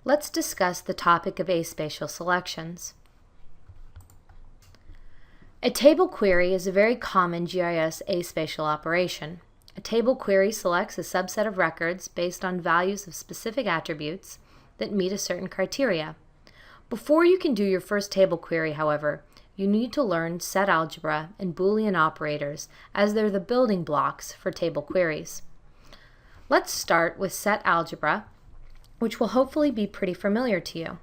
Let's discuss the topic of aspatial selections. A table query is a very common GIS aspatial operation. A table query selects a subset of records based on values of specific attributes that meet a certain criteria. Before you can do your first table query, however, you need to learn set algebra and Boolean operators, as they're the building blocks for table queries. Let's start with set algebra, which will hopefully be pretty familiar to you.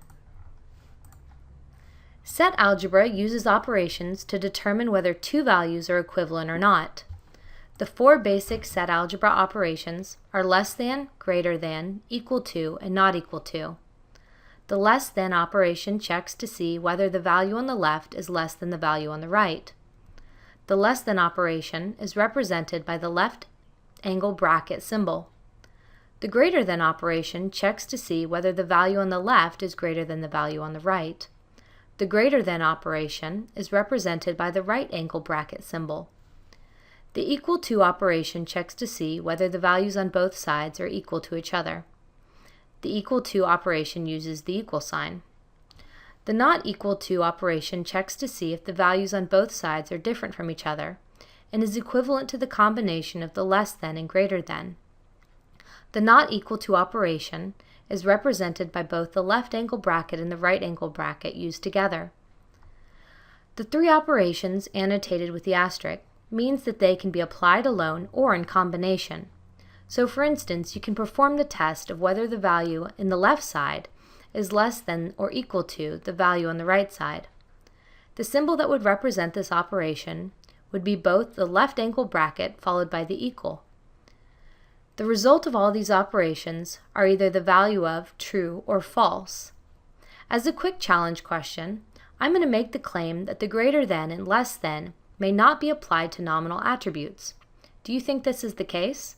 Set algebra uses operations to determine whether two values are equivalent or not. The four basic set algebra operations are less than, greater than, equal to, and not equal to. The less than operation checks to see whether the value on the left is less than the value on the right. The less than operation is represented by the left angle bracket symbol. The greater than operation checks to see whether the value on the left is greater than the value on the right. The greater than operation is represented by the right angle bracket symbol. The equal to operation checks to see whether the values on both sides are equal to each other. The equal to operation uses the equal sign. The not equal to operation checks to see if the values on both sides are different from each other and is equivalent to the combination of the less than and greater than. The not equal to operation is represented by both the left angle bracket and the right angle bracket used together. The three operations annotated with the asterisk means that they can be applied alone or in combination. So for instance, you can perform the test of whether the value in the left side is less than or equal to the value on the right side. The symbol that would represent this operation would be both the left angle bracket followed by the equal. The result of all these operations are either the value of true or false. As a quick challenge question, I'm going to make the claim that the greater than and less than may not be applied to nominal attributes. Do you think this is the case?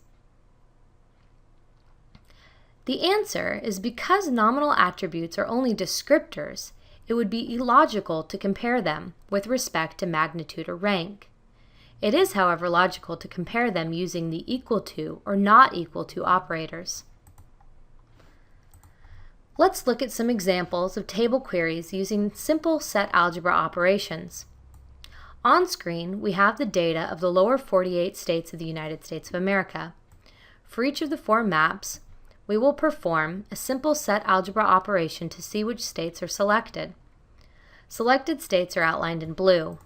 The answer is because nominal attributes are only descriptors, it would be illogical to compare them with respect to magnitude or rank. It is, however, logical to compare them using the equal to or not equal to operators. Let's look at some examples of table queries using simple set algebra operations. On screen, we have the data of the lower 48 states of the United States of America. For each of the four maps, we will perform a simple set algebra operation to see which states are selected. Selected states are outlined in blue.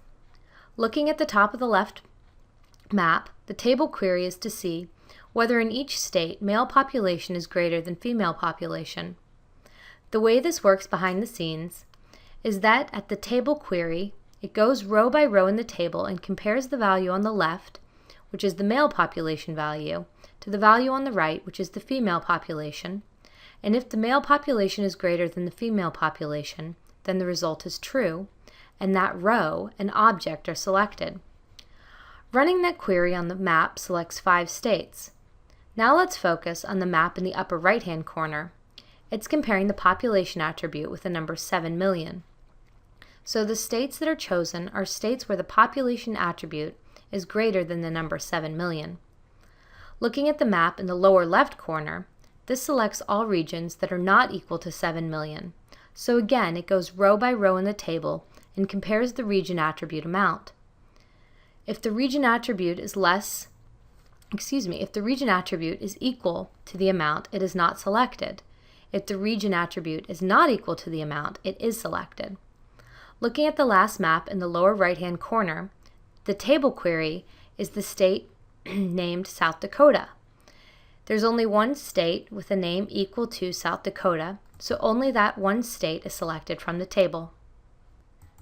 Looking at the top of the left map, the table query is to see whether in each state male population is greater than female population. The way this works behind the scenes is that at the table query, it goes row by row in the table and compares the value on the left, which is the male population value, to the value on the right, which is the female population, and if the male population is greater than the female population, then the result is true, and that row and object are selected. Running that query on the map selects 5 states. Now let's focus on the map in the upper right-hand corner. It's comparing the population attribute with the number 7 million. So the states that are chosen are states where the population attribute is greater than the number 7 million. Looking at the map in the lower left corner, this selects all regions that are not equal to 7 million. So again, it goes row by row in the table and compares the region attribute amount. If the region attribute is if the region attribute is equal to the amount, it is not selected. If the region attribute is not equal to the amount, it is selected. Looking at the last map in the lower right-hand corner, the table query is the state named South Dakota. There's only one state with a name equal to South Dakota, so only that one state is selected from the table.